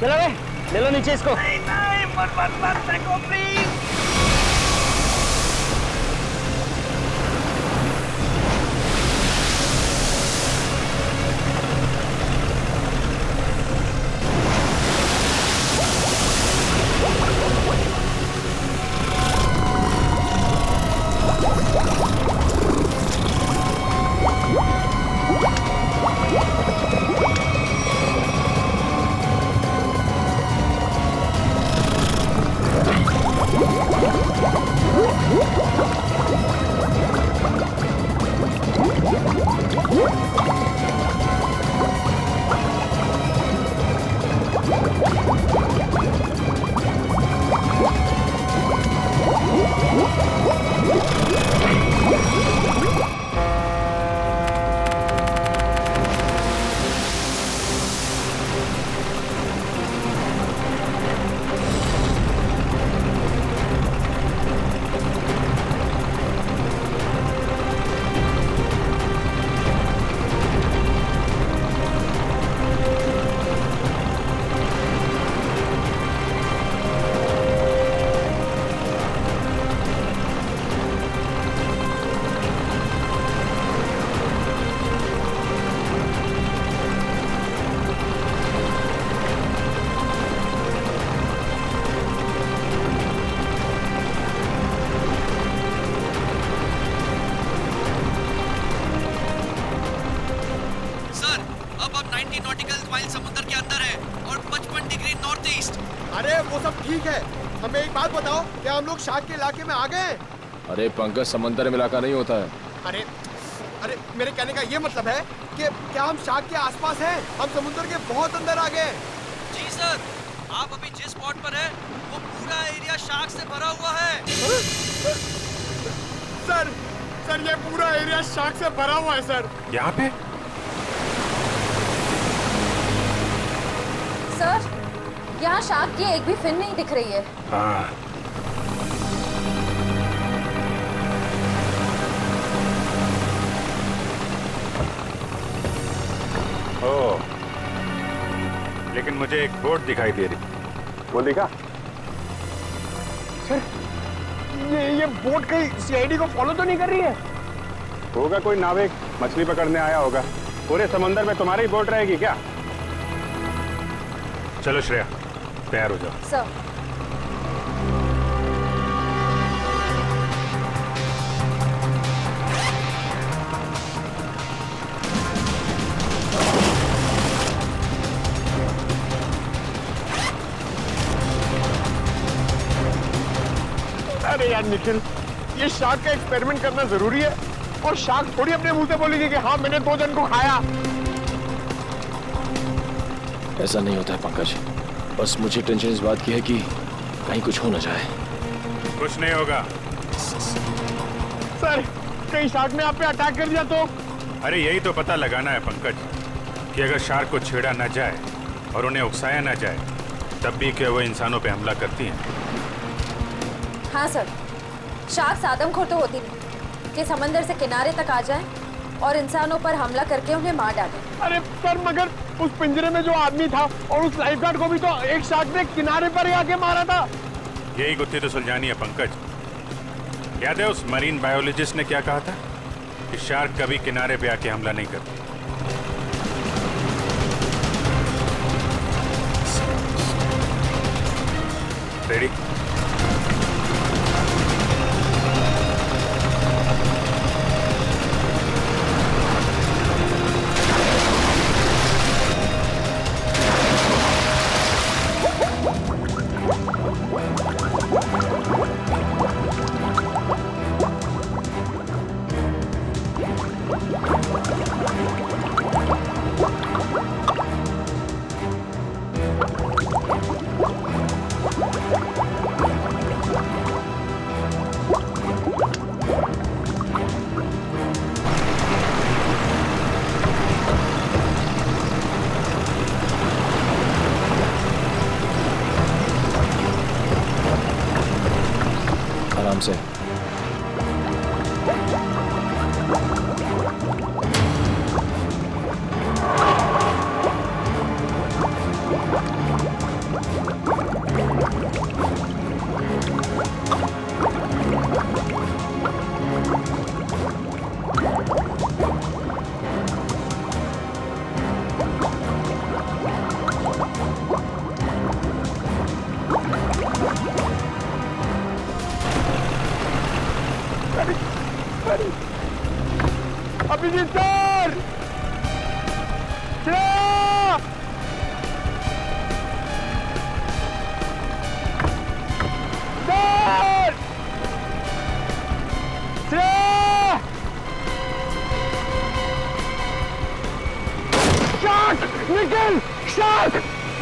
चलो बे, ले लो नीचे इसको। नहीं नहीं, मत मत मत फेंको प्लीज। हमें एक बात बताओ, क्या हम लोग शार्क के इलाके में आ गए? अरे पंकज, समंदर में इलाका नहीं होता है। अरे अरे मेरे कहने का ये मतलब है कि क्या हम शार्क के आसपास हैं? हम समुद्र के बहुत अंदर आ गए। जी सर, आप अभी जिस स्पॉट पर हैं, वो पूरा एरिया शार्क से भरा हुआ है। सर सर, ये पूरा एरिया शार्क से भरा हुआ है सर। यहाँ पे? सर, यहाँ शार्क की एक भी फिन नहीं दिख रही है। हाँ। ओह, लेकिन मुझे एक बोट दिखाई दे रही। वो देखा? सर, ये बोट कहीं सीआईडी को फॉलो तो नहीं कर रही है? होगा कोई नाविक मछली पकड़ने आया होगा। पूरे समंदर में तुम्हारी ही बोट रहेगी क्या? चलो श्रेया, तैयार हो जाओ। सर। अरे यार निखिल, ये शार्क का एक्सपेरिमेंट करना जरूरी है, और शार्क थोड़ी अपने मुंह से बोलेगी कि हाँ मैंने 2 जन को खाया। ऐसा नहीं होता है पंकज, बस मुझे टेंशन इस बात की है कि कहीं कुछ हो ना जाए। कुछ नहीं होगा। सर, कहीं शार्क ने आप पे अटैक कर दिया तो? अरे यही तो पता लगाना है पंकज, कि अगर शार्क को छेड़ा ना जाए और उन्हें उकसाया ना जाए, तब भी क्या वो इंसानों पे हमला करती हैं? हाँ सर, शार्क आदमखोर तो होती नहीं कि समंदर से किनारे तक आ जाएं और इंसानों पर हमला करके उन्हें मार डालें। अरे सर, मगर उस पिंजरे में जो आदमी था और उस लाइफगार्ड को भी तो एक शार्क ने किनारे पर ही आके मारा था। यही गुत्थी तो सुलझानी है पंकज। याद है उस मरीन बायोलॉजिस्ट ने क्या कहा था, कि शार्क कभी किनारे पे आके हमला नहीं करती। रेडी? आराम से।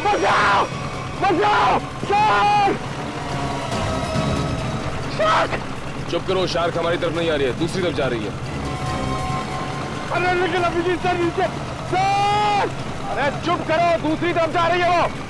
बचाओ बचाओ शार्क शार्क। चुप करो, शार्क हमारी तरफ नहीं आ रही है, दूसरी तरफ जा रही है। अरे लेकिन अभी नीचे सर, अरे चुप करो, दूसरी तरफ जा रही है वो।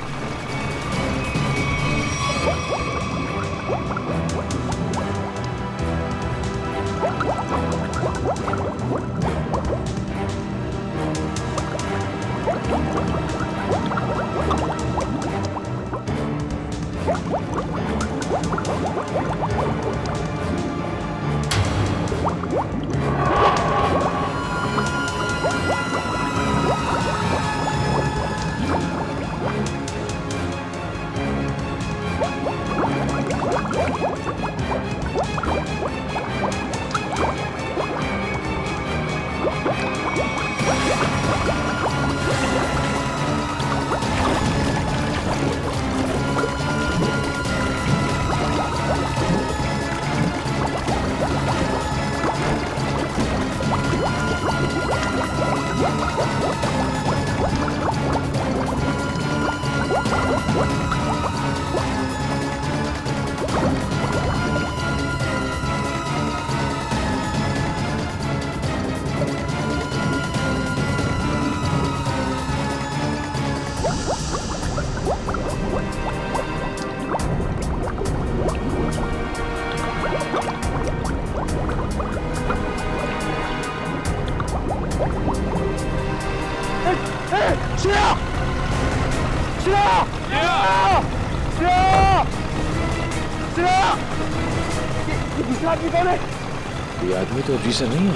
ये आदमी तो रीसन नहीं है।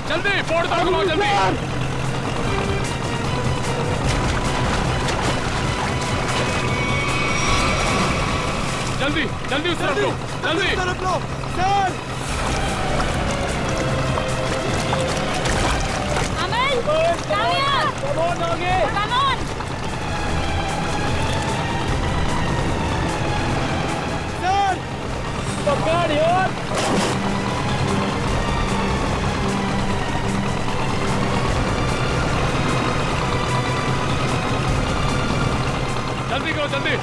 जल्दी बोर्ड तक घुमाओ, जल्दी जल्दी जल्दी उस तरफ लो, जल्दी तरफ लो sir. Amal, Kavya, come on। Sir पकड़ यार। जल्दी करो, जल्दी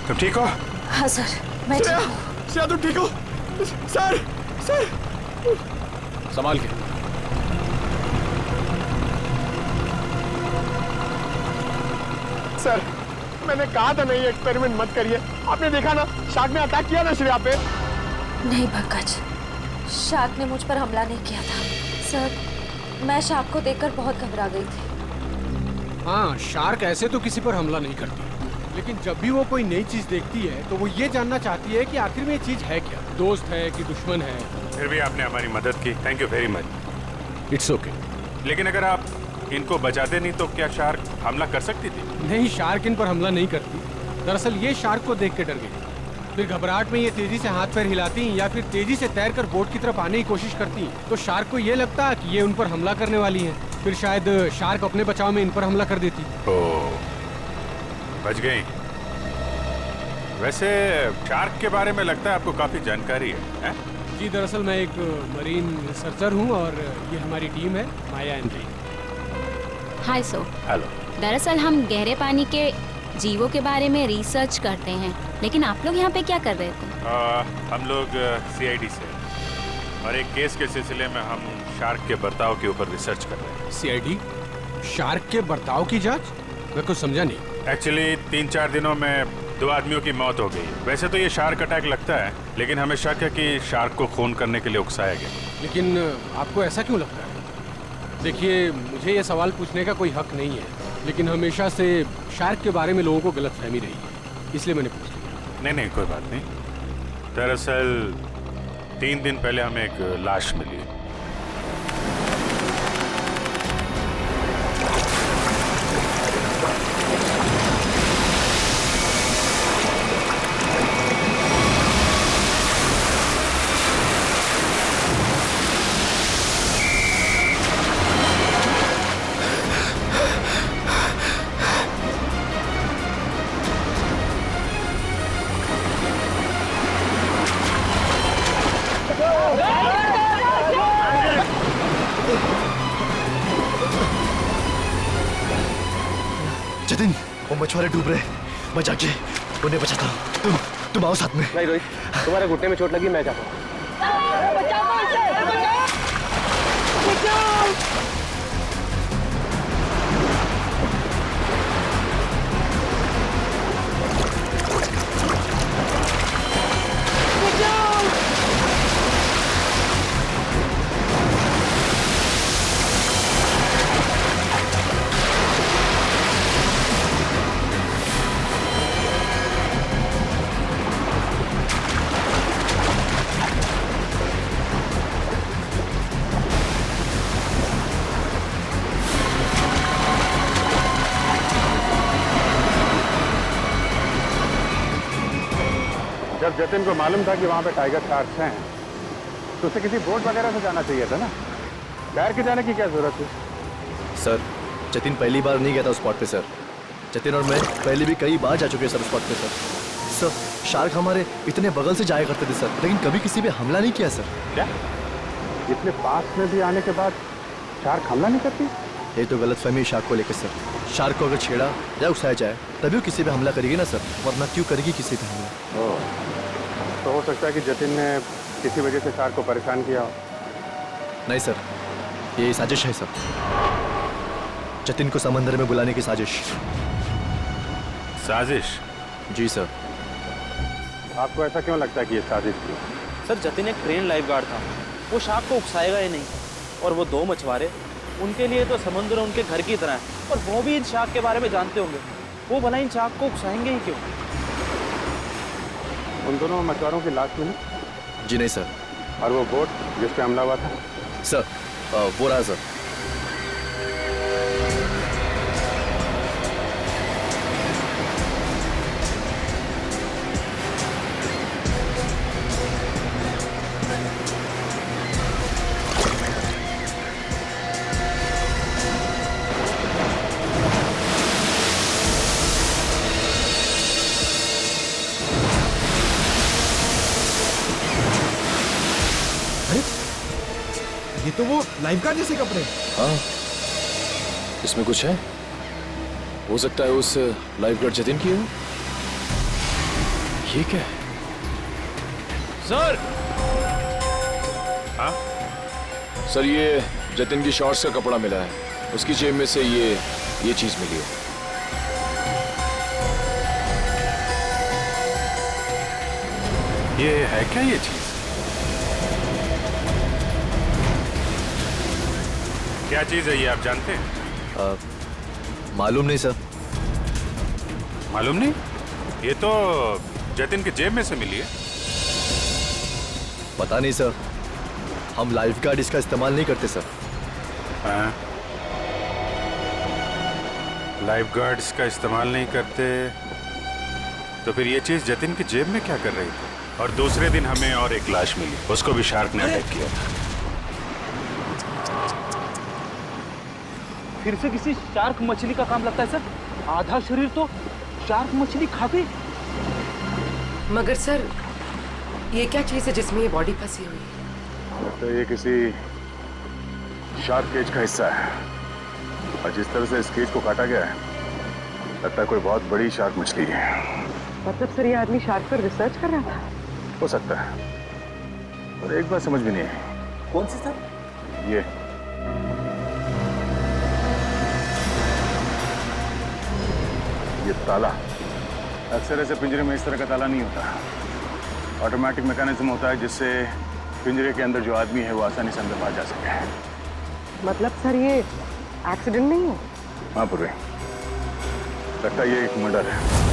तुम ठीक हो? हाँ सर, मैं ठीक हूँ। श्रेया तुम ठीक हो? सर सर संभाल के। सर मैंने कहा था नहीं एक्सपेरिमेंट मत करिए, आपने देखा ना शार्क ने अटैक किया ना श्रेया पे। नहीं पंकज, शार्क ने मुझ पर हमला नहीं किया था। सर मैं शार्क को देखकर बहुत घबरा गई थी। हाँ, शार्क ऐसे तो किसी पर हमला नहीं करती, लेकिन जब भी वो कोई नई चीज देखती है तो वो ये जानना चाहती है कि आखिर में ये चीज है क्या, दोस्त है कि दुश्मन है। फिर भी आपने हमारी मदद की, thank you very much. It's okay. लेकिन अगर आप इनको बचाते नहीं तो क्या शार्क हमला कर सकती थी? नहीं, शार्क इन पर हमला नहीं करती। दरअसल ये शार्क को देख के डर गई, फिर घबराहट में ये तेजी से हाथ पैर हिलाती या फिर तेजी से तैरकर बोट की तरफ आने की कोशिश करती, तो शार्क को ये लगता कि ये उन पर हमला करने वाली है, फिर शायद शार्क अपने बचाव में इन पर हमला कर देती। ओह, बच गई। वैसे शार्क के बारे में लगता है आपको काफी जानकारी है? जी दरअसल मैं एक मरीन रिसर्चर हूँ और ये हमारी टीम है, माया and re. Hi so. Hello. दरअसल हम गहरे पानी के जीवों के बारे में रिसर्च करते हैं, लेकिन आप लोग यहाँ पे क्या कर रहे थे? हम लोग CID से और एक केस के सिलसिले में हम शार्क के बर्ताव के ऊपर रिसर्च कर रहे हैं। CID? शार्क के बर्ताव की जांच? मैं कुछ समझा नहीं। एक्चुअली 3-4 दिनों में 2 आदमियों की मौत हो गई। वैसे तो ये शार्क अटैक लगता है, लेकिन हमें शक है कि शार्क को खून करने के लिए उकसाया गया। लेकिन आपको ऐसा क्यों लगता है? देखिए, मुझे ये सवाल पूछने का कोई हक नहीं है, लेकिन हमेशा से शार्क के बारे में लोगों को गलतफहमी रही है, इसलिए मैंने पूछ लिया। नहीं कोई बात नहीं। दरअसल 3 दिन पहले हमें एक लाश मिली। जतिन, वो मछुआरे डूब रहे, मैं जाके उन्हें बचाता हूँ। तुम आओ साथ में। नहीं रोहित, तुम्हारे घुटने में चोट लगी, मैं जाता हूँ। जब जतिन को मालूम था कि वहाँ पे टाइगर शार्क्स हैं, तो उसे किसी बोट वगैरह से जाना चाहिए था ना। तैर के जाने की क्या जरूरत थी? सर, जतिन पहली बार नहीं गया था उस स्पॉट पे सर। जतिन और मैं पहले भी कई बार जा चुके हैं सर उस स्पॉट पे सर। सर, शार्क हमारे इतने बगल से जाया करते थे सर, लेकिन कभी किसी पे हमला नहीं किया सर। क्या? इतने पास में भी आने के बाद शार्क हमला नहीं करती? ये तो गलतफहमी शार्क को लेकर सर। शार्क को अगर छेड़ा या उकसाया जाए तभी वो किसी पे हमला करेगी ना सर, वरना क्यों करेगी किसी पे हमला? तो हो सकता है कि जतिन ने किसी वजह से शार्क को परेशान किया हो। नहीं सर, ये साजिश है सर। जतिन को समंदर में बुलाने की साजिश। साजिश? जी सर। आपको ऐसा क्यों लगता है कि ये साजिश थी? सर, जतिन एक ट्रेन लाइफ गार्ड था, वो शार्क को उकसाएगा ही नहीं। और वो 2 मछुआरे, उनके लिए तो समुद्र उनके घर की तरह है, और वो भी इन शार्क के बारे में जानते होंगे, वो भला इन शार्क को उकसाएंगे ही क्यों? उन दोनों मछुआरों की लाश मिली? जी नहीं सर। और वो बोट जिस पे हमला हुआ था? सर, वो रहा सर। ये तो वो लाइफगार्ड जैसे कपड़े। हाँ, इसमें कुछ है। हो सकता है उस लाइफगार्ड जतिन की हो। ये क्या है? सर! हाँ? सर, ये जतिन की शॉर्ट्स का कपड़ा मिला है, उसकी जेब में से ये चीज मिली है। ये है क्या ये चीज? क्या चीज है ये, आप जानते हैं? मालूम नहीं सर। मालूम नहीं? ये तो जतिन की जेब में से मिली है। पता नहीं सर, हम लाइफगार्ड इसका इस्तेमाल नहीं करते सर। हाँ? लाइफगार्ड्स का इस्तेमाल नहीं करते, तो फिर ये चीज जतिन की जेब में क्या कर रही थी? और दूसरे दिन हमें और एक लाश मिली, उसको भी शार्क ने अटैक किया था। फिर से किसी शार्क मछली का काम लगता है सर। आधा शरीर तो शार्क मछली खा गई। मगर सर, ये क्या चीज है जिसमें ये बॉडी फंसी हुई है? तो ये किसी शार्क केज का हिस्सा है, और जिस तरह से इस केज को काटा गया है, लगता है कोई बहुत बड़ी शार्क मछली है। मतलब सर, ये आदमी शार्क पर रिसर्च कर रहा था? हो सकता है, और एक बात समझ में नहीं आई। कौन सी सर? ये ताला। अक्सर ऐसे पिंजरे में इस तरह का ताला नहीं होता। ऑटोमेटिक मैकेनिज्म होता है जिससे पिंजरे के अंदर जो आदमी है वो आसानी से अंदर बाहर जा सके। मतलब सर ये एक्सीडेंट नहीं है? हाँ पूरे, लगता है ये एक मर्डर है।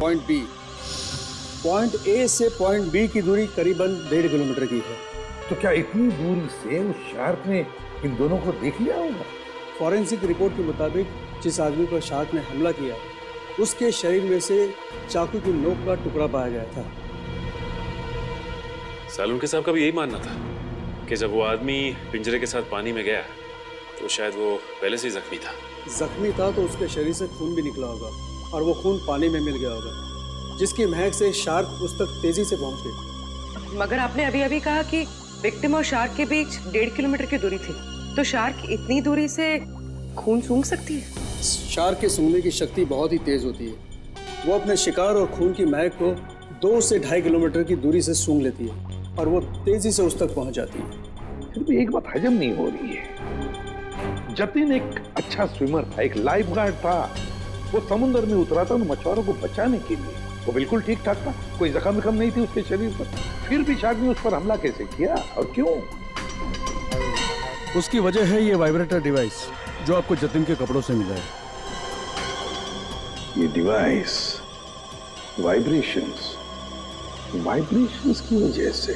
पॉइंट बी, पॉइंट ए से पॉइंट बी की दूरी करीबन 1.5 किलोमीटर की है। तो क्या इतनी दूरी से उस शार्क ने इन दोनों को देख लिया होगा? फॉरेंसिक रिपोर्ट के मुताबिक जिस आदमी पर शार्क ने हमला किया उसके शरीर में से चाकू की नोक का टुकड़ा पाया गया था। सालुंके साहब का भी यही मानना था कि जब वो आदमी पिंजरे के साथ पानी में गया तो शायद वो पहले से ही जख्मी था। जख्मी था तो उसके शरीर से खून भी निकला होगा और वो खून पानी में मिल गया होगा, जिसकी महक से शार्क उस तक तेजी से पहुंच गई। मगर आपने अभी अभी कहा कि विक्टिम और शार्क के बीच 1.5 किलोमीटर की दूरी थी, तो शार्क इतनी दूरी से खून सूंघ सकती है? शार्क के सूंघने की शक्ति बहुत ही तेज होती है। वो अपने शिकार और खून की महक को 2 से 2.5 किलोमीटर की दूरी से सूंघ लेती है और वो तेजी से उस तक पहुंच जाती है। फिर भी एक बात हजम नहीं हो रही है। जतिन एक अच्छा स्विमर था, एक लाइफ गार्ड था। वो समुद्र में उतरा था उन मछुआरों को बचाने के लिए। वो बिल्कुल ठीक ठाक था, कोई जख्म विखम नहीं थी उसके शरीर पर। फिर भी शार्क ने उस पर हमला कैसे किया और क्यों? उसकी वजह है ये वाइब्रेटर डिवाइस जो आपको जतिन के कपड़ों से मिला है। ये डिवाइस वाइब्रेशंस की वजह से।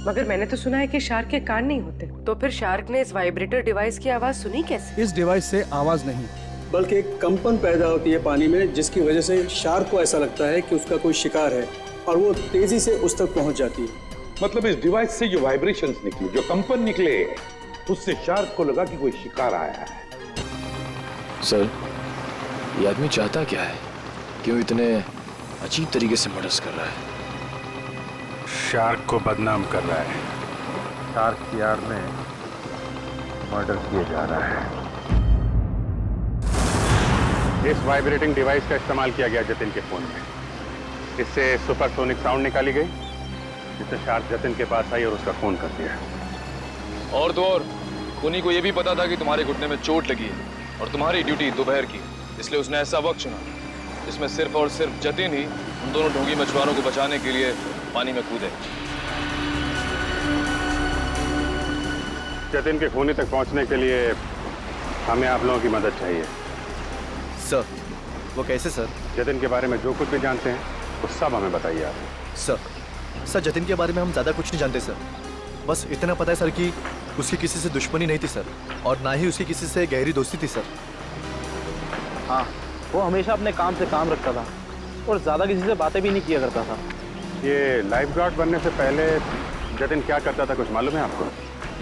मगर मैंने तो सुना है कि शार्क के कान नहीं होते, तो फिर शार्क ने इस वाइब्रेटर डिवाइस की आवाज सुनी कैसे? इस डिवाइस से आवाज नहीं बल्कि एक कंपन पैदा होती है पानी में, जिसकी वजह से शार्क को ऐसा लगता है कि उसका कोई शिकार है और वो तेजी से उस तक पहुंच जाती है। मतलब इस डिवाइस से जो वाइब्रेशंस निकली, जो कंपन निकले, उससे शार्क को लगा कि कोई शिकार आया है। सर, ये आदमी चाहता क्या है? क्यों इतने अजीब तरीके से मर्डर कर रहा है? शार्क को बदनाम कर रहा है। शार्क की आड़ में मर्डर किया जा रहा है। इस वाइब्रेटिंग डिवाइस का इस्तेमाल किया गया जतिन के फोन में। इससे सुपरसोनिक साउंड निकाली गई, जिससे शार्क जतिन के पास आई और उसका फोन कर दिया। और तो और खूनी को यह भी पता था कि तुम्हारे घुटने में चोट लगी है और तुम्हारी ड्यूटी दोपहर की, इसलिए उसने ऐसा वक्त चुना जिसमें सिर्फ और सिर्फ जतिन ही उन दोनों ढोंगी मछुआरों को बचाने के लिए पानी में कूदे। जतिन के खूनी तक पहुंचने के लिए हमें आप लोगों की मदद चाहिए। सर, वो कैसे सर? जतिन के बारे में जो कुछ भी जानते हैं वो सब हमें बताइए आप। सर जतिन के बारे में हम ज़्यादा कुछ नहीं जानते सर। बस इतना पता है सर कि उसकी किसी से दुश्मनी नहीं थी सर, और ना ही उसकी किसी से गहरी दोस्ती थी सर। हाँ, वो हमेशा अपने काम से काम रखता था और ज़्यादा किसी से बातें भी नहीं किया करता था। ये लाइफ गार्ड बनने से पहले जतिन क्या करता था, कुछ मालूम है आपको?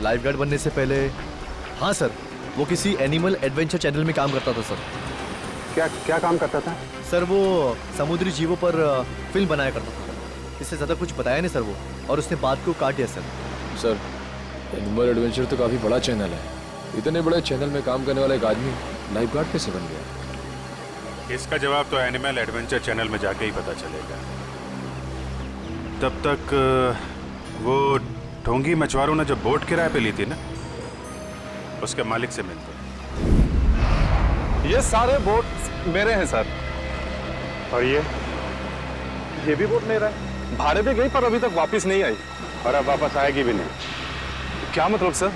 लाइफ गार्ड बनने से पहले, हाँ सर, वो किसी एनिमल एडवेंचर चैनल में काम करता था सर। क्या काम करता था? सर वो समुद्री जीवों पर फिल्म बनाया करता था। इससे ज़्यादा कुछ बताया नहीं सर वो, और उसने बात को काट दिया सर, एनिमल एडवेंचर तो काफ़ी बड़ा चैनल है। इतने बड़े चैनल में काम करने वाला एक आदमी लाइफ गार्ड कैसे बन गया? इसका जवाब तो एनिमल एडवेंचर चैनल में जाके ही पता चलेगा। तब तक वो ढोंगी मछुआरों ने जब बोट किराए पे ली थी ना, उसके मालिक से मिलते। ये सारे बोट मेरे हैं सर। और ये भी बोट मेरा है। भाड़े पे गई पर अभी तक वापस नहीं आई, और अब वापस आएगी भी नहीं। क्या मतलब सर?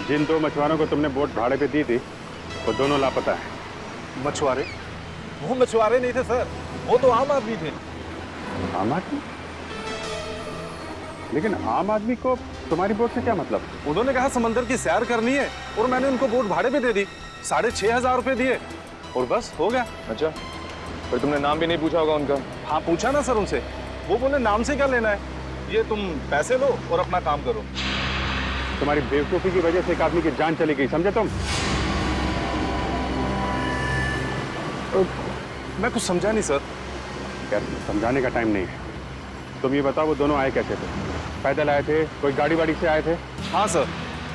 जिन 2 मछुआरों को तुमने बोट भाड़े पे दी थी वो दोनों लापता है। मछुआरे? वो मछुआरे नहीं थे सर, वो तो आम आदमी थे। आम आदमी? लेकिन आम आदमी को तुम्हारी बोट से क्या मतलब? उन्होंने कहा समंदर की सैर करनी है और मैंने उनको बोट भाड़े पे दे दी। 6,500 रुपए दिए और बस हो गया। अच्छा, पर तुमने नाम भी नहीं पूछा होगा उनका? हाँ पूछा ना सर उनसे, वो बोले नाम से क्या लेना है, ये तुम पैसे लो और अपना काम करो। तुम्हारी बेवकूफी की वजह से एक आदमी की जान चली गई, समझे तुम? मैं कुछ समझा नहीं सर। यार समझाने का टाइम नहीं है। तुम ये बताओ वो दोनों आए कैसे थे? पैदल आए थे, कोई गाड़ी वाड़ी से आए थे? हाँ सर,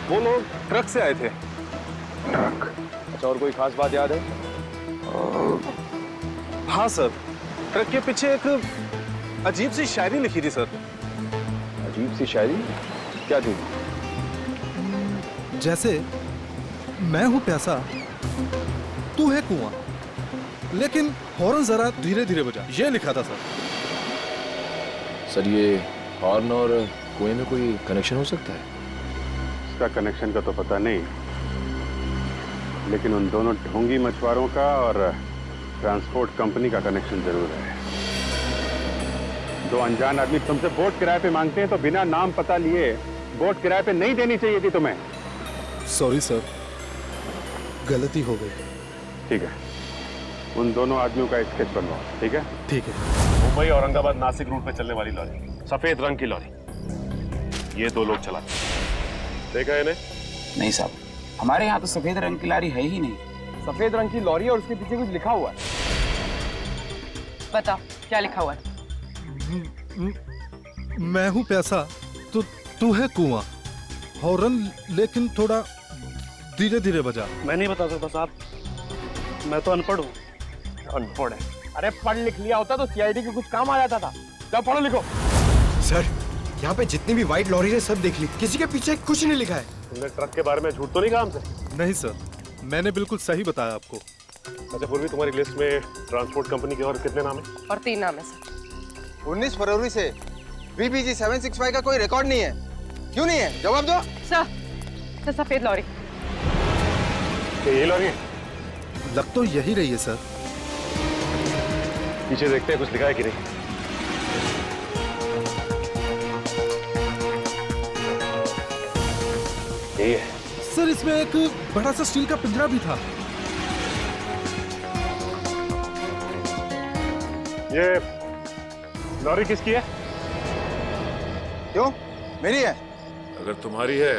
वो लोग ट्रक से आए थे। ट्रक? अच्छा, और कोई खास बात याद है? हाँ सर, ट्रक के पीछे एक अजीब सी शायरी लिखी थी सर। अजीब सी शायरी? क्या थी? जैसे मैं हूं प्यासा, तू है कुआं, लेकिन हॉर्न जरा धीरे धीरे बजा, ये लिखा था सर। सर, ये हॉर्न और कुएं में कोई कनेक्शन हो सकता है? इसका कनेक्शन का तो पता नहीं, लेकिन उन दोनों ढोंगी मछुआरों का और ट्रांसपोर्ट कंपनी का कनेक्शन जरूर है। दो अनजान आदमी तुमसे बोट किराए पे मांगते हैं तो बिना नाम पता लिए बोट किराए पे नहीं देनी चाहिए थी तुम्हें। सॉरी सर, गलती हो गई। ठीक है, उन दोनों आदमियों का स्केच बनवाओ। ठीक है? ठीक है। मुंबई औरंगाबाद नासिक रूट पे चलने वाली लॉरी, सफेद रंग की लॉरी, ये दो लोग चलाते। देखा है इन्हें? नहीं साहब, हमारे यहाँ तो सफेद रंग की लॉरी है ही नहीं। सफेद रंग की लॉरी और उसके पीछे कुछ लिखा हुआ है। बता क्या लिखा हुआ है? मैं हूं प्यासा, तो तू है कुआं, हॉर्न लेकिन थोड़ा धीरे धीरे बजा। मैं नहीं बता सकता साहब, मैं तो अनपढ़ हूँ। अनपढ़ है? अरे पढ़ लिख लिया होता तो सीआईडी के कुछ काम आ जाता था। जब पढ़ो लिखो। सर, यहाँ पे जितनी भी व्हाइट लॉरी है सब देख ली, किसी के पीछे कुछ नहीं लिखा है। तुमने ट्रक के बारे में झूठ तो नहीं कहा हमसे? नहीं सर, मैंने बिल्कुल सही बताया आपको। अच्छा पूर्वी, तुम्हारी लिस्ट में ट्रांसपोर्ट कंपनी के और कितने नाम है? और 3 नाम है सर। 19 फरवरी से BBG 765 का कोई रिकॉर्ड नहीं है। क्यों नहीं है? जवाब दो सर। सफेद लॉरी। ये लॉरी है? लग तो यही रही है सर। पीछे देखते हैं कुछ लिखा है कि नहीं। यही है सर, इसमें एक बड़ा सा स्टील का पिंजरा भी था। ये लॉरी किसकी है? क्यों? मेरी है। अगर तुम्हारी है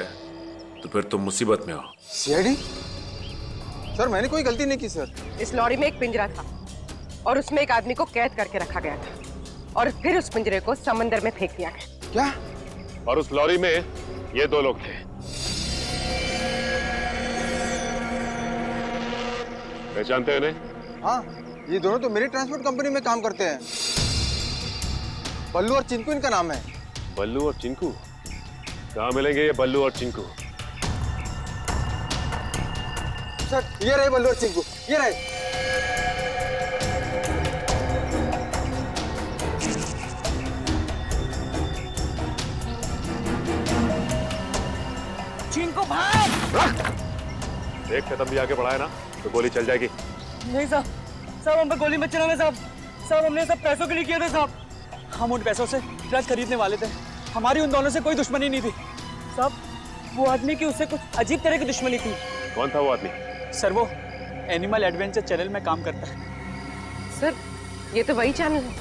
तो फिर तुम मुसीबत में हो। सीआईडी? सर, मैंने कोई गलती नहीं की सर। इस लॉरी में एक पिंजरा था और उसमें एक आदमी को कैद करके रखा गया था और फिर उस पिंजरे को समंदर में फेंक दिया गया। क्या? और उस लॉरी में ये 2 लोग थे। पहचानते हो इन्हें? हाँ, ये दोनों तो मेरी ट्रांसपोर्ट कंपनी में काम करते हैं। बल्लू और चिंकू इनका नाम है। बल्लू और चिंकू? कहाँ मिलेंगे ये बल्लू और चिंकू? सर, ये रहे बल्लू और चिंकू, ये रहे। चिंकू भाग! एक कदम भी आगे बढ़ाया ना तो गोली चल जाएगी। नहीं साहब, साहब हम पे गोली मत चलाना साहब। साहब हमने सब पैसों के लिए किया था साहब। हम उन पैसों से ट्रक खरीदने वाले थे। हमारी उन दोनों से कोई दुश्मनी नहीं थी साहब। वो आदमी की उससे कुछ अजीब तरह की दुश्मनी थी। कौन था वो आदमी? सर, वो एनिमल एडवेंचर चैनल में काम करता है। सर, ये तो वही चैनल है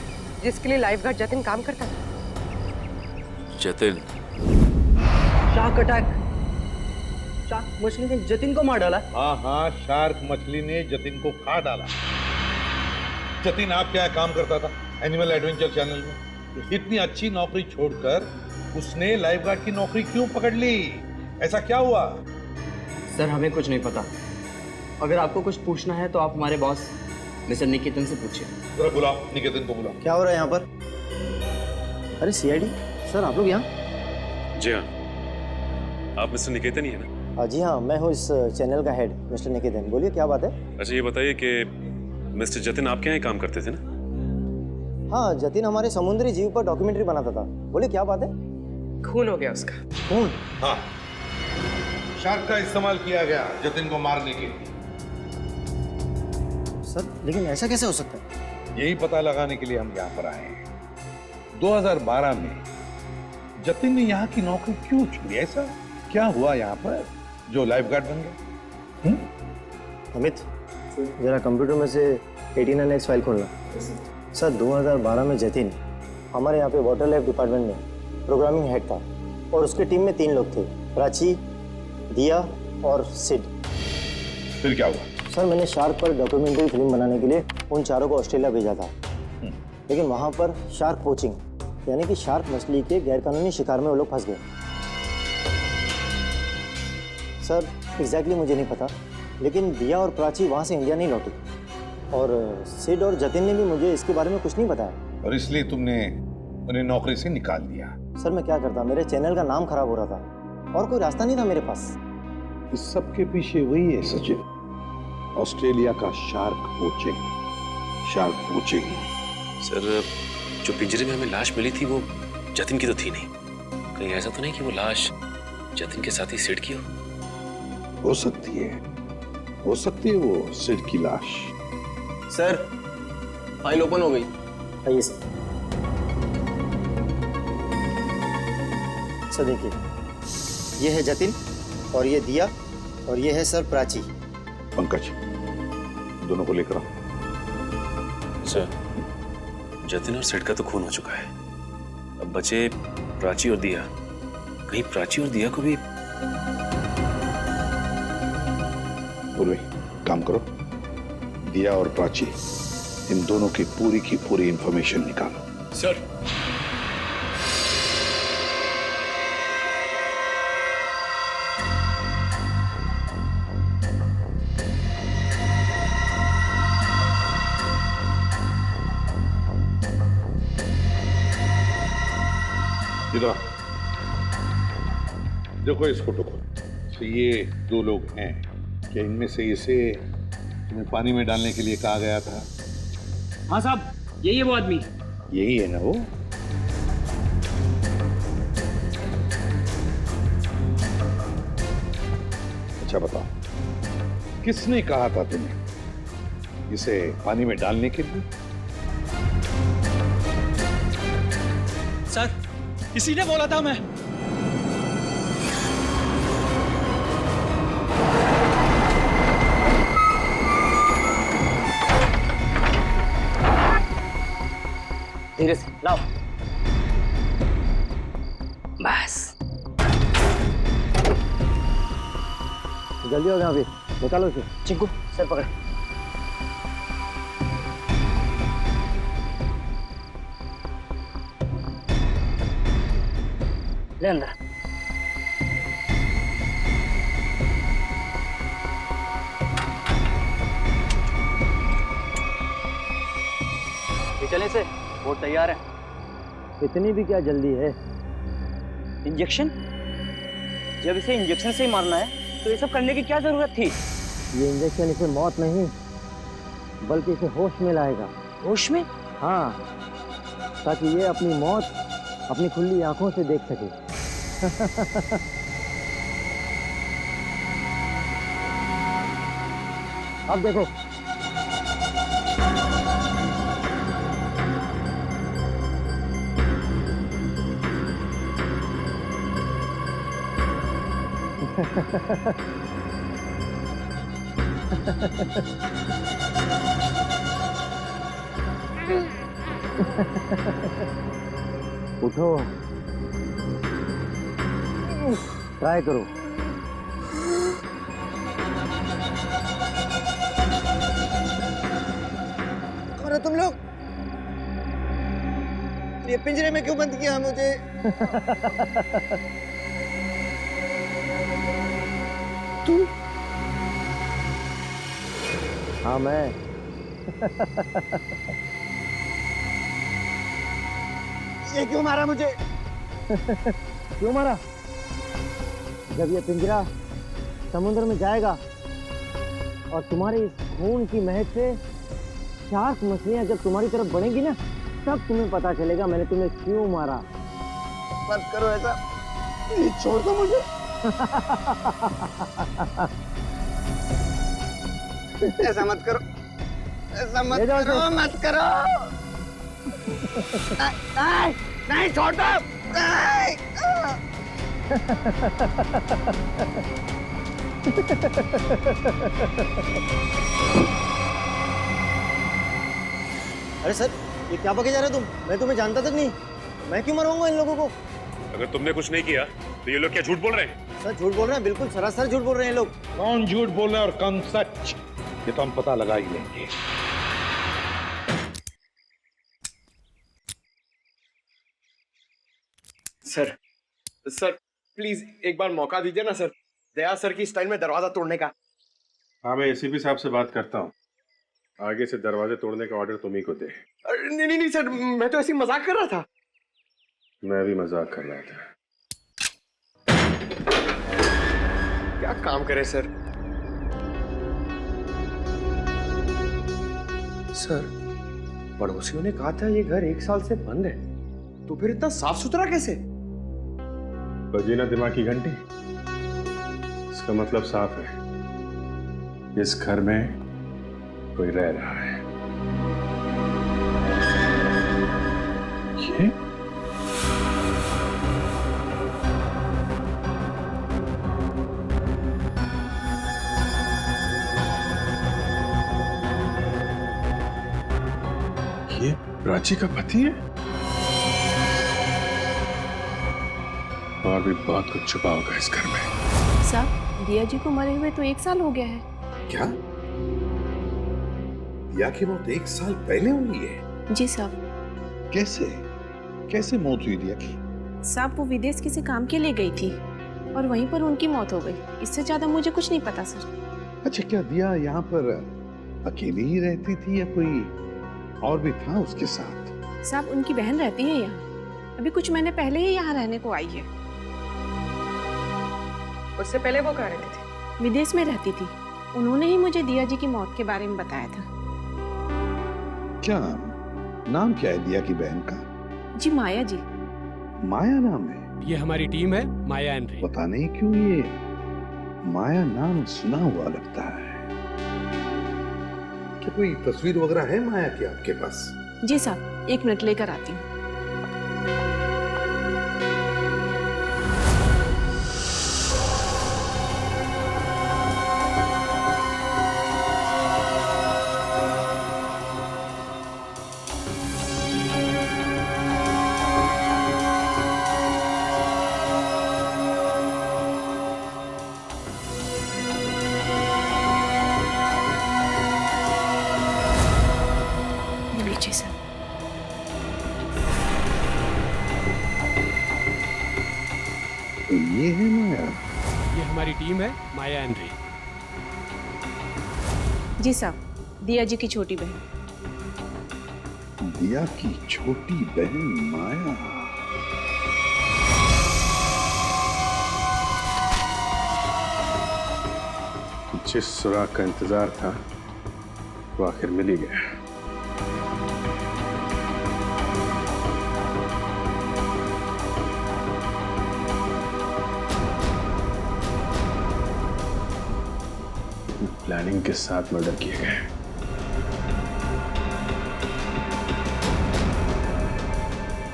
जिसके लिए लाइफ गार्ड जतिन काम करता था। जतिन? Shark attack. शार्क मछली ने जतिन को मार डाला। हाँ हाँ, शार्क मछली ने जतिन को खा डाला। जतिन आप क्या काम करता था एनिमल एडवेंचर चैनल में? इतनी अच्छी नौकरी छोड़कर उसने लाइफ गार्ड की नौकरी क्यों पकड़ ली? ऐसा क्या हुआ? सर, हमें कुछ नहीं पता। अगर आपको कुछ पूछना है तो आप हमारे बॉस मिस्टर निकेतन से पूछिए। जरा बुलाओ, निकेतन को बुलाओ। क्या हो रहा है यहाँ पर? अरे सीआईडी सर, आप लोग यहाँ? जी हाँ, आप मिस्टर निकेतन ही है ना? जी हाँ, मैं हूँ इस चैनल का हेड मिस्टर निकेतन। बोलिए क्या बात है? अच्छा ये बताइए कि मिस्टर जतिन आपके यहाँ काम करते थे ना? हाँ, जतिन हमारे समुद्री जीव पर डॉक्यूमेंट्री बनाता था। बोलिए क्या बात है? खून हो गया उसका। खून? हाँ, शार्क का इस्तेमाल किया गया जतिन को मारने के लिए। सर, लेकिन ऐसा कैसे हो सकता है? यही पता लगाने के लिए हम यहाँ पर आए हैं। 2012 में जतिन ने यहाँ की नौकरी क्यों छोड़ी? ऐसा क्या हुआ यहाँ पर जो लाइफ गार्ड बन गया? अमित, जरा कंप्यूटर में से 89X फाइल खोलना। सर, 2012 में जतिन हमारे यहाँ पे वाटर लाइफ डिपार्टमेंट में प्रोग्रामिंग हेड था और उसके टीम में 3 लोग थे, प्राची, दिया और सिड। फिर क्या हुआ? सर, मैंने शार्क पर डॉक्यूमेंट्री फिल्म बनाने के लिए उन चारों को ऑस्ट्रेलिया भेजा था। लेकिन वहाँ पर शार्क पोचिंग यानी कि शार्क मछली के गैरकानूनी शिकार में वो लोग फंस गए। सर एग्जैक्टली मुझे नहीं पता, लेकिन दिया और प्राची वहाँ से इंडिया नहीं लौटी और सिड और जतिन ने भी मुझे इसके बारे में कुछ नहीं बताया। और इसलिए तुमने उन्हें नौकरी से निकाल दिया? सर मैं क्या करता, मेरे चैनल का नाम खराब हो रहा था और कोई रास्ता नहीं था मेरे पास। इस सब के पीछे वही है सचिन, ऑस्ट्रेलिया का शार्क पोचिंग। सर जो पिंजरे में हमें लाश मिली थी वो जतिन की तो थी नहीं, कहीं ऐसा तो नहीं कि वो लाश जतिन के साथ ही सिड की हो सकती है वो सिड की लाश। सर फाइल ओपन हो गई। आइए सर देखिए, ये है जतिन और ये दिया और ये है सर प्राची। पंकज दोनों को लेकर आओ। सर जतिन और सिड का तो खून हो चुका है, अब बचे प्राची और दिया। कहीं प्राची और दिया को भी बोलो काम करो, दिया और प्राची इन दोनों की पूरी इंफॉर्मेशन निकालो। सर इधर देखो इस फोटो को। तो ये दो लोग हैं, क्या इनमें से इसे तुम्हें पानी में डालने के लिए कहा गया था? हाँ साहब, यही है वो आदमी। यही है ना वो? अच्छा बताओ, किसने कहा था तुम्हें इसे पानी में डालने के लिए? सर इसी ने बोला था। मैं धीरे से लाओ, बस जल्दी हो गया, अभी निकालो इसे। चिंकू सर पकड़। ले अंदर। चले से बोट तैयार है। इतनी भी क्या जल्दी है? इंजेक्शन? जब इसे इंजेक्शन से ही मारना है तो ये सब करने की क्या जरूरत थी? ये इंजेक्शन इसे मौत नहीं बल्कि इसे होश में लाएगा। होश में? हाँ, ताकि ये अपनी मौत अपनी खुली आंखों से देख सके। अब देखो, उठो, ट्राई करो। अरे तुम लोग ये पिंजरे में क्यों बंद किया मुझे? तू? हाँ मैं। ये क्यों मारा मुझे? क्यों मारा? जब ये पिंजरा समुद्र में जाएगा और तुम्हारी इस खून की महक से शार्क मछलियां जब तुम्हारी तरफ बढ़ेंगी ना, तब तुम्हें पता चलेगा मैंने तुम्हें क्यों मारा। मत करो ऐसा, छोड़ दो मुझे। ऐसा मत करो, ऐसा मत करो, मत करो। नहीं, नहीं छोड़ दो। अरे सर, ये क्या बके जा रहे हो तुम? मैं तुम्हें जानता तक नहीं। मैं क्यों मरवाऊंगा इन लोगों को? अगर तुमने कुछ नहीं किया तो ये लोग क्या झूठ बोल रहे हैं? सर झूठ बोल रहे हैं, बिल्कुल सरासर झूठ बोल रहे हैं लोग। कौन झूठ बोल रहा है और कौन सच, ये तो हम पता लगा ही लेंगे। सर सर प्लीज एक बार मौका दीजिए ना सर, दया सर की स्टाइल में दरवाजा तोड़ने का। हाँ, मैं एसीपी साहब से बात करता हूँ, आगे से दरवाजे तोड़ने का ऑर्डर तुम ही को दे। नहीं नहीं नहीं सर, मैं तो ऐसे ही मजाक कर रहा था। मैं भी मजाक कर रहा था। क्या काम करे सर। सर पड़ोसियों ने कहा था ये घर 1 साल से बंद है, तो फिर इतना साफ सुथरा कैसे? बजी ना दिमाग की घंटी, इसका मतलब साफ है, इस घर में कोई रह रहा है। ये प्राची का पति है? और भी बहुत कुछ छुपा होगा इस घर में। साहब, दिया जी को मरे हुए तो 1 साल हो गया है। क्या? दिया की मौत 1 साल पहले हुई है? जी साहब। कैसे कैसे मौत हुई दिया की? साहब, वो विदेश किसी काम के लिए गई थी और वहीं पर उनकी मौत हो गई। इससे ज्यादा मुझे कुछ नहीं पता सर। अच्छा, क्या दिया यहाँ पर अकेली ही रहती थी या कोई और भी था उसके साथ? साहब, उनकी बहन रहती है यहाँ, अभी कुछ महीने पहले ही यहाँ रहने को आई है। उससे पहले वो कहाँ रहती थी? विदेश में रहती थी। उन्होंने ही मुझे दिया जी की मौत के बारे में बताया था। क्या नाम क्या है दिया की बहन का? जी माया जी। माया नाम है? ये हमारी टीम है, माया एंड रे। पता नहीं क्यों ये माया नाम सुना हुआ लगता है। क्या कोई तस्वीर वगैरह है माया की आपके पास? जी साहब, 1 मिनट लेकर आती हूँ। तो ये है माया? ये हमारी टीम है, माया एंड रे। जी साहब, दिया जी की छोटी बहन। दिया की छोटी बहन माया। जिस सुराग का इंतजार था वो आखिर मिल ही गया। प्लानिंग के साथ मर्डर किए गए।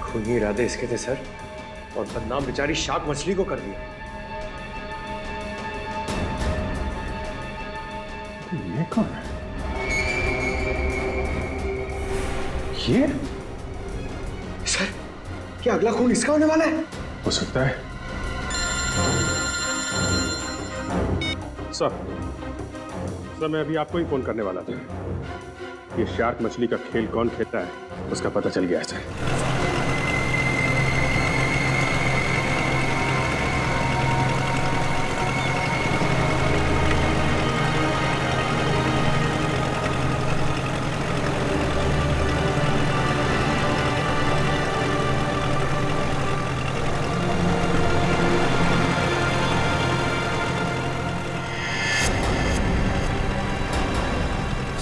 खूनी इरादे इसके थे सर, और बदनाम बेचारी शार्क मछली को कर दिया। ये कौन है? ये सर, क्या अगला खून इसका होने वाला है? हो सकता है। सर, मैं अभी आपको ही फोन करने वाला था। ये शार्क मछली का खेल कौन खेलता है उसका पता चल गया है सर।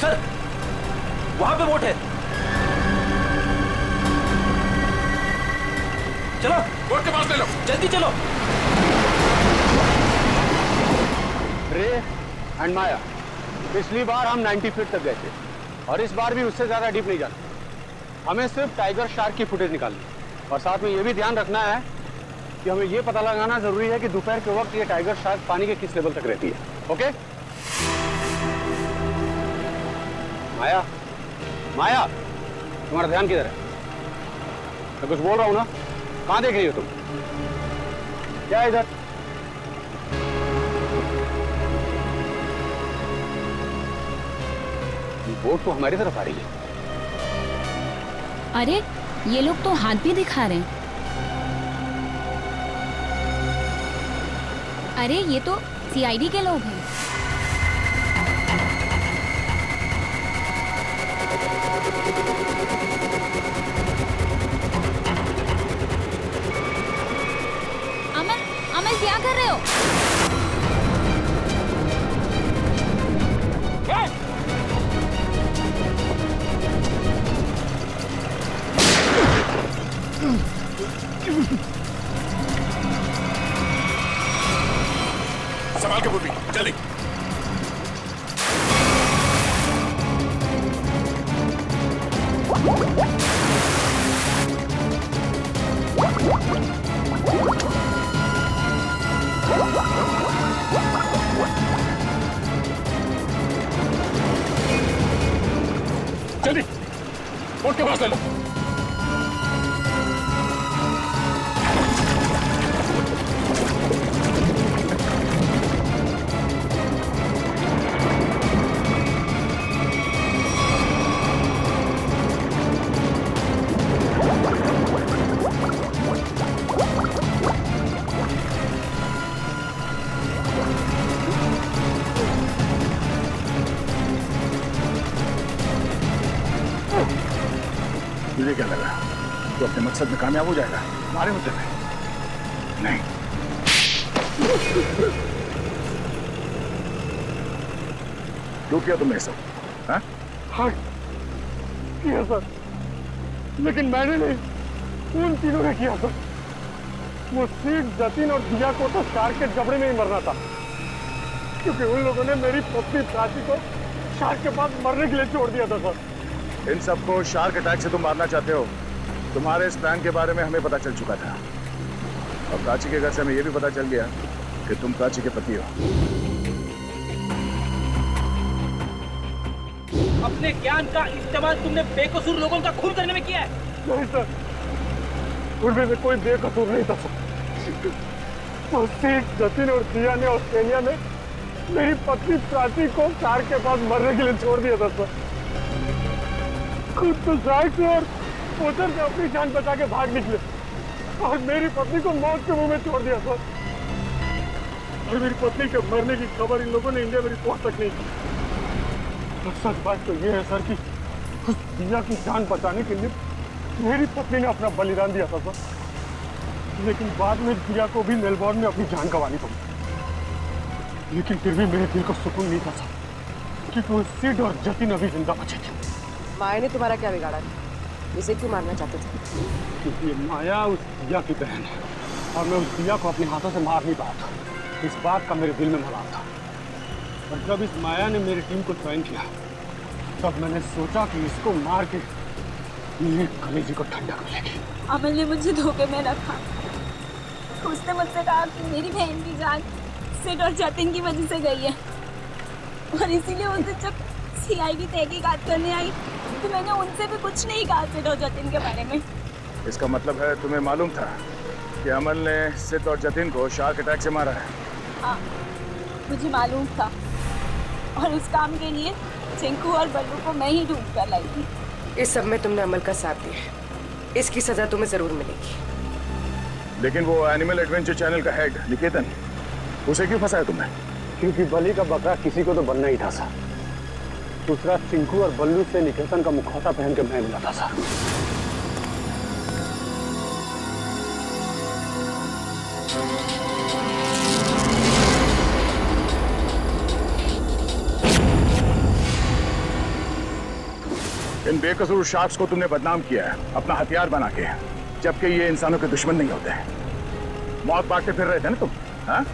सर, वहां पे बोट है। चलो, बोट के पास ले लो, जल्दी चलो। रे एंड माया, पिछली बार हम 90 फीट तक गए थे और इस बार भी उससे ज्यादा डीप नहीं जाना। हमें सिर्फ टाइगर शार्क की फुटेज निकालनी और साथ में ये भी ध्यान रखना है कि हमें ये पता लगाना जरूरी है कि दोपहर के वक्त ये टाइगर शार्क पानी के किस लेवल तक रहती है। ओके? माया, माया, तुम्हारा ध्यान किधर है? मैं कुछ बोल रहा हूं ना, कहां देख रही हो तुम? क्या है इधर? बोट तो हमारी तरफ आ रही है। अरे, ये लोग तो हाथ भी दिखा रहे हैं। अरे ये तो सीआईडी के लोग हैं। अमल, अमल क्या कर रहे हो? संभाल के पूर्वी, जल्दी। जल्दी बोट के पास ले लो। मुझे क्या लगा तो अपने मकसद में कामयाब हो जाएगा? हमारे मुद्दे में नहीं। क्यों किया तुमने सब? हाँ? हाँ किया सर, लेकिन मैंने नहीं, उन तीनों ने किया सर। वो सीट, जतिन और दिया को तो शार्क के जबड़े में ही मरना था, क्योंकि उन लोगों ने मेरी पत्नी प्राची को शार्क के पास मरने के लिए छोड़ दिया था सर। इन सबको शार्क अटैक से तुम मारना चाहते हो? तुम्हारे इस प्लान के बारे में हमें पता चल चुका था, और प्राची के घर से हमें यह भी पता चल गया कि तुम प्राची के पति हो। अपने ज्ञान का इस्तेमाल तुमने बेकसूर लोगों का खून करने में किया है। नहीं सर, उनमें से कोई बेकसूर नहीं था सर। तो सीट, जतिन और दिया ने ऑस्ट्रेलिया में मेरी पत्नी प्राची को शार्क के पास मरने के लिए छोड़ दिया था सर। खुद तो शार्क से और उधर से अपनी जान बचा के भाग निकले, और मेरी पत्नी को मौत के मुंह में छोड़ दिया सर। और मेरी पत्नी के मरने की खबर इन लोगों ने इंडिया में रिपोर्ट तक नहीं की। और सच बात तो ये है सर कि उस दिया की जान बचाने के लिए मेरी पत्नी ने अपना बलिदान दिया था सर। लेकिन बाद में दिया को भी मेलबोर्न में अपनी जान गंवानी पड़ी। लेकिन फिर भी मेरे दिल को सुकून नहीं था सर, क्योंकि वो सिड और जतिन अभी जिंदा बचे थे। माया ने तुम्हारा क्या बिगाड़ा? इसे क्यों मारना चाहते थे? क्योंकि ये माया उस दिया की बहन है, और मैं उस दिया को अपने हाथों से मार नहीं पाया था। इस बात का मेरे दिल में मलाल था। और जब इस माया ने मेरी टीम को ज्वाइन किया, तब मैंने सोचा कि इसको मार के मेरे कलेजे को ठंडक मिलेगी। अमल ने मुझे धोखे में रखा। उसने मुझसे कहा कि मेरी बहन की जान सिड और जतिन की वजह से गई है, और इसीलिए उस दिन जब सीआईडी तहकीकात करने आई तो मैंने उनसे भी कुछ नहीं कहा सिड और जतिन के बारे में। इसका मतलब है तुम्हें मालूम था कि अमल ने सिड और जतिन को शार्क अटैक से मारा है? हाँ, मुझे मालूम था, और इस काम के लिए चिंकू और बल्लू को मैं ही ढूंढ कर लाई थी। इस सब में तुमने अमल का साथ दिया है, इसकी सजा तुम्हें जरूर मिलेगी। लेकिन वो एनिमल एडवेंचर चैनल का हेड निकेतन, उसे क्यों फंसाया तुमने? क्योंकि बलि का बकरा किसी को तो बनना ही था सर। दूसरा, चिंकू और बल्लू से निकेतन का मुखौटा पहन के मैं मिला था सर। इन बेकसूर शार्क्स को तुमने बदनाम किया है अपना हथियार बना के, जबकि ये इंसानों के दुश्मन नहीं होते। मौत बांटते फिर रहे थे ना तुम, हाँ?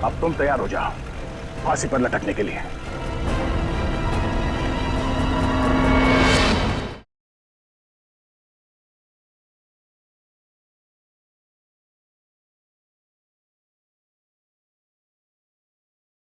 अब तुम तैयार हो जाओ फांसी पर लटकने के लिए।